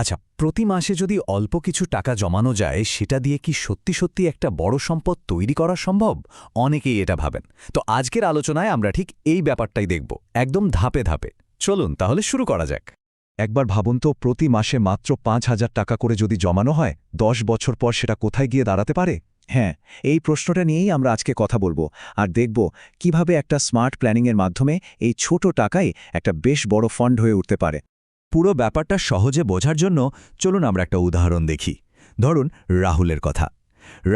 আচ্ছা, প্রতি মাসে যদি অল্প কিছু টাকা জমানো যায় সেটা দিয়ে কি সত্যি সত্যি একটা বড় সম্পদ তৈরি করা সম্ভব? অনেকেই এটা ভাবেন। তো আজকের আলোচনায় আমরা ঠিক এই ব্যাপারটাই দেখব, একদম ধাপে ধাপে। চলুন তাহলে শুরু করা যাক। একবার ভাবুন তো, প্রতি মাসে মাত্র ৫,০০০ টাকা করে যদি জমানো হয়, ১০ বছর পর সেটা কোথায় গিয়ে দাঁড়াতে পারে? হ্যাঁ, এই প্রশ্নটা নিয়েই আমরা আজকে কথা বলবো আর দেখব কিভাবে একটা স্মার্ট প্ল্যানিংয়ের মাধ্যমে এই ছোট টাকাই একটা বেশ বড় ফান্ড হয়ে উঠতে পারে। পুরো ব্যাপারটা সহজে বোঝার জন্য চলুন আমরা একটা উদাহরণ দেখি। ধরুন রাহুলের কথা।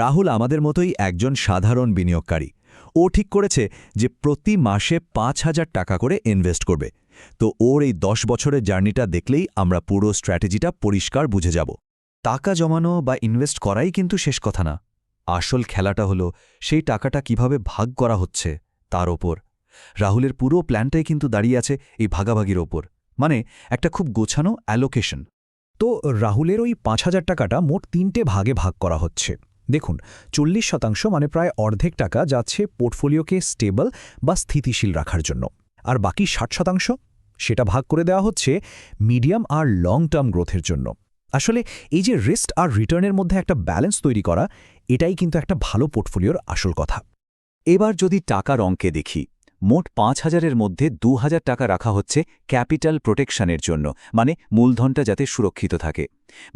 রাহুল আমাদের মতোই একজন সাধারণ বিনিয়োগকারী। ও ঠিক করেছে যে প্রতি মাসে ৫,০০০ টাকা করে ইনভেস্ট করবে। তো ওর এই ১০ বছরের জার্নিটা দেখলেই আমরা পুরো স্ট্র্যাটেজিটা পরিষ্কার বুঝে যাব। টাকা জমানো বা ইনভেস্ট করাই কিন্তু শেষ কথা না। আসল খেলাটা হলো সেই টাকাটা কিভাবে ভাগ করা হচ্ছে তার ওপর। রাহুলের পুরো প্ল্যানটাই কিন্তু দাঁড়িয়ে আছে এই ভাগাভাগির ওপর, মানে একটা খুব গোছানো অ্যালোকেশন। তো রাহুলের ওই ৫,০০০ টাকাটা মোট ৩টে ভাগে ভাগ করা হচ্ছে। দেখুন, ৪০% মানে প্রায় অর্ধেক টাকা যাচ্ছে পোর্টফোলিওকে স্টেবল বা স্থিতিশীল রাখার জন্য, আর বাকি ৬০% সেটা ভাগ করে দেওয়া হচ্ছে মিডিয়াম আর লং টার্ম গ্রোথের জন্য। আসলে এই যে রিস্ক আর রিটার্নের মধ্যে একটা ব্যালেন্স তৈরি করা, এটাই কিন্তু একটা ভালো পোর্টফোলিওর আসল কথা। এবার যদি টাকার অঙ্কে দেখি, মোট ৫,০০০-এর মধ্যে ২,০০০ টাকা রাখা হচ্ছে ক্যাপিটাল প্রোটেকশনের জন্য, মানে মূলধনটা যাতে সুরক্ষিত থাকে।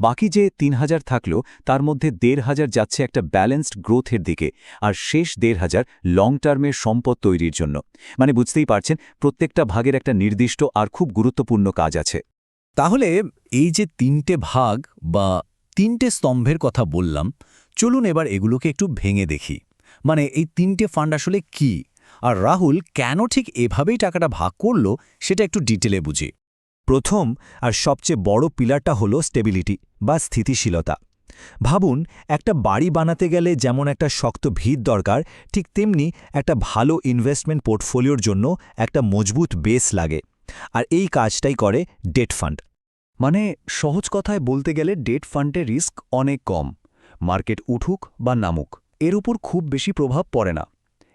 বাকি যে ৩,০০০ থাকলো তার মধ্যে ১,৫০০ যাচ্ছে একটা ব্যালেন্সড গ্রোথের দিকে, আর শেষ ১,৫০০ লং টার্মের সম্পদ তৈরির জন্য। মানে বুঝতেই পারছেন, প্রত্যেকটা ভাগের একটা নির্দিষ্ট আর খুব গুরুত্বপূর্ণ কাজ আছে। তাহলে এই যে ৩টে ভাগ বা ৩টে স্তম্ভের কথা বললাম, চলুন এবার এগুলোকে একটু ভেঙে দেখি। মানে এই ৩টে ফান্ড আসলে কি, আর রাহুল কেন ঠিক এভাবেই টাকাটা ভাগ করল সেটা একটু ডিটেলে বুঝি। প্রথম আর সবচেয়ে বড় পিলারটা হলো স্টেবিলিটি বা স্থিতিশীলতা। ভাবুন, একটা বাড়ি বানাতে গেলে যেমন একটা শক্ত ভিত দরকার, ঠিক তেমনি একটা ভালো ইনভেস্টমেন্ট পোর্টফোলিওর জন্য একটা মজবুত বেস লাগে। আর এই কাজটাই করে ডেট ফান্ড। মানে সহজ কথায় বলতে গেলে ডেট ফান্ডে রিস্ক অনেক কম। মার্কেট উঠুক বা নামুক, এর উপর খুব বেশি প্রভাব পড়ে না।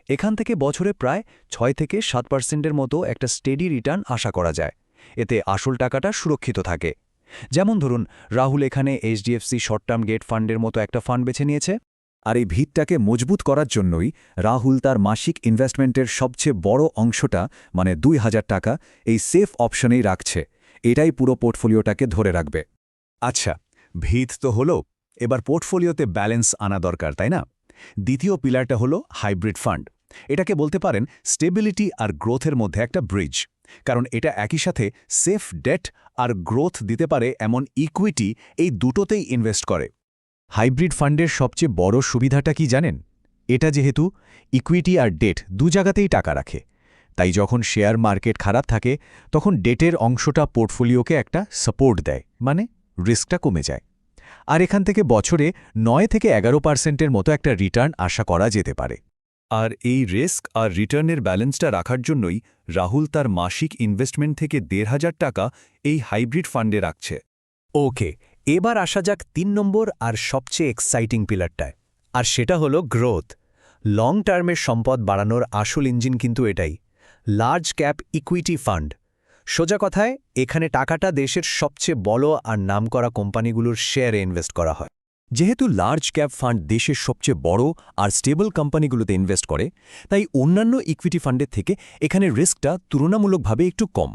এখান থেকে বছরে প্রায় ৬-৭% মতো একটা স্টেডি রিটার্ন আশা করা যায়। এতে আসল টাকাটা সুরক্ষিত থাকে। যেমন ধরুন, রাহুল এখানে এইচডিএফসি শর্ট টার্ম গেট ফান্ডের মতো একটা ফান্ড বেছে নিয়েছে। আর এই ভিতটাকে মজবুত করার জন্যই রাহুল তার মাসিক ইনভেস্টমেন্টের সবচেয়ে বড় অংশটা, মানে ২,০০০ টাকা, এই সেফ অপশনেই রাখছে। এটাই পুরো পোর্টফোলিওটাকে ধরে রাখবে। আচ্ছা, ভিত তো হলো, এবার পোর্টফোলিওতে ব্যালেন্স আনা দরকার, তাই না? দ্বিতীয় পিলারটা হলো হাইব্রিড ফান্ড। এটাকে বলতে পারেন স্টেবিলিটি আর গ্রোথের মধ্যে একটা ব্রিজ, কারণ এটা একই সাথে সেফ ডেট আর গ্রোথ দিতে পারে এমন ইকুইটি, এই দুটোতেই ইনভেস্ট করে। হাইব্রিড ফান্ডের সবচেয়ে বড় সুবিধাটা কি জানেন? এটা যেহেতু ইকুইটি আর ডেট দু জায়গাতেই টাকা রাখে, তাই যখন শেয়ার মার্কেট খারাপ থাকে তখন ডেটের অংশটা পোর্টফোলিওকে একটা সাপোর্ট দেয়, মানে রিস্কটা কমে যায়। আর এখান থেকে বছরে ৯-১১% মতো একটা রিটার্ন আশা করা যেতে পারে। আর এই রিস্ক আর রিটার্নের ব্যালেন্সটা রাখার জন্যই রাহুল তার মাসিক ইনভেস্টমেন্ট থেকে ১,৫০০ টাকা এই হাইব্রিড ফান্ডে রাখছে। ওকে, এবার আসা যাক ৩ নম্বর আর সবচেয়ে এক্সাইটিং পিলারটায়, আর সেটা হলো গ্রোথ। লং টার্মের সম্পদ বাড়ানোর আসল ইঞ্জিন কিন্তু এটাই, লার্জ ক্যাপ ইকুইটি ফান্ড। সোজা কথায়, এখানে টাকাটা দেশের সবচেয়ে বড় আর নামকরা কোম্পানিগুলোর শেয়ারে ইনভেস্ট করা হয়। যেহেতু লার্জ ক্যাপ ফান্ড দেশের সবচেয়ে বড় আর স্টেবল কোম্পানিগুলোতে ইনভেস্ট করে, তাই অন্যান্য ইকুইটি ফান্ডের থেকে এখানে রিস্কটা তুলনামূলকভাবে একটু কম।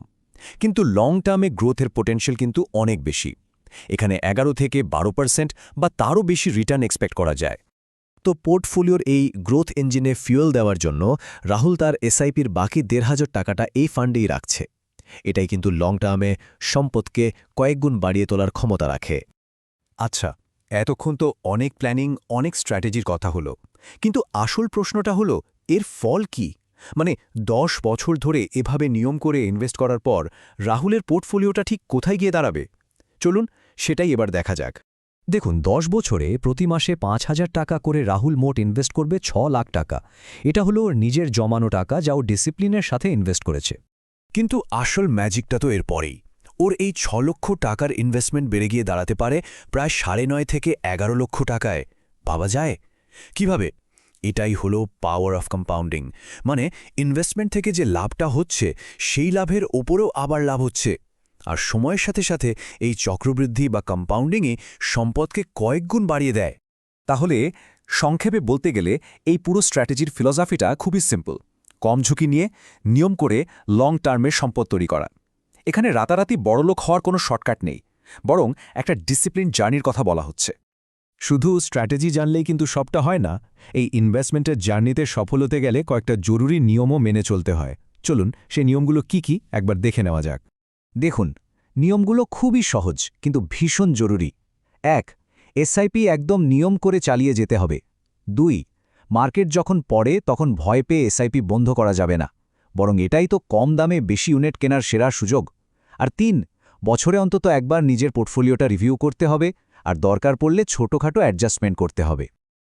কিন্তু লং টার্মে গ্রোথের পোটেনশিয়াল কিন্তু অনেক বেশি। এখানে ১১-১২% বা তারও বেশি রিটার্ন এক্সপেক্ট করা যায়। তো পোর্টফোলিওর এই গ্রোথ ইঞ্জিনে ফিউয়েল দেওয়ার জন্য রাহুল তার এসআইপির বাকি ১,৫০০ টাকাটা এই ফান্ডেই রাখছে। এটাই কিন্তু লং টার্মে সম্পদকে কয়েকগুণ বাড়িয়ে তোলার ক্ষমতা রাখে। আচ্ছা, এতক্ষণ তো অনেক প্ল্যানিং, অনেক স্ট্র্যাটেজির কথা হলো, কিন্তু আসল প্রশ্নটা হলো এর ফল কি? মানে ১০ বছর ধরে এভাবে নিয়ম করে ইনভেস্ট করার পর রাহুলের পোর্টফোলিওটা ঠিক কোথায় গিয়ে দাঁড়াবে? চলুন সেটাই এবার দেখা যাক। দেখুন, ১০ বছরে প্রতি মাসে ৫,০০০ টাকা করে রাহুল মোট ইনভেস্ট করবে ৬ লাখ টাকা। এটা হলো ওর নিজের জমানো টাকা, যা ও ডিসিপ্লিনের সাথে ইনভেস্ট করেছে। কিন্তু আসল ম্যাজিকটা তো এর পরেই। ওর এই ৬ লক্ষ টাকার ইনভেস্টমেন্ট বেড়ে গিয়ে দাঁড়াতে পারে প্রায় ৯.৫ থেকে ১১ লক্ষ টাকায়। ভাবা যায় কিভাবে? এটাই হলো পাওয়ার অফ কম্পাউন্ডিং। মানে ইনভেস্টমেন্ট থেকে যে লাভটা হচ্ছে, সেই লাভের ওপরেও আবার লাভ হচ্ছে। আর সময়ের সাথে সাথে এই চক্রবৃদ্ধি বা কম্পাউন্ডিংয়ে সম্পদকে কয়েক গুণ বাড়িয়ে দেয়। তাহলে সংক্ষেপে বলতে গেলে এই পুরো স্ট্র্যাটেজির ফিলসফিটা খুবই সিম্পল, কম ঝুঁকি নিয়ে নিয়ম করে লং টার্মের সম্পদ তৈরি করা। এখানে রাতারাতি বড়লোক হওয়ার কোনো শর্টকাট নেই, বরং একটা ডিসিপ্লিন জার্নির কথা বলা হচ্ছে। শুধু স্ট্র্যাটেজি জানলেই কিন্তু সবটা হয় না, এই ইনভেস্টমেন্টের জার্নিতে সফল হতে গেলে কয়েকটা জরুরি নিয়মও মেনে চলতে হয়। চলুন সেই নিয়মগুলো কি একবার দেখে নেওয়া যাক। দেখুন, নিয়মগুলো খুবই সহজ কিন্তু ভীষণ জরুরি। 1. এসআইপি একদম নিয়ম করে চালিয়ে যেতে হবে। 2. মার্কেট যখন পড়ে তখন ভয় পেয়ে এসআইপি বন্ধ করা যাবে না, বরং এটাই তো কম দামে বেশি ইউনিট কেনার সেরা সুযোগ। আর 3. বছরে অন্তত একবার নিজের পোর্টফোলিওটা রিভিউ করতে হবে, আর দরকার পড়লে ছোটখাটো অ্যাডজাস্টমেন্ট করতে হবে।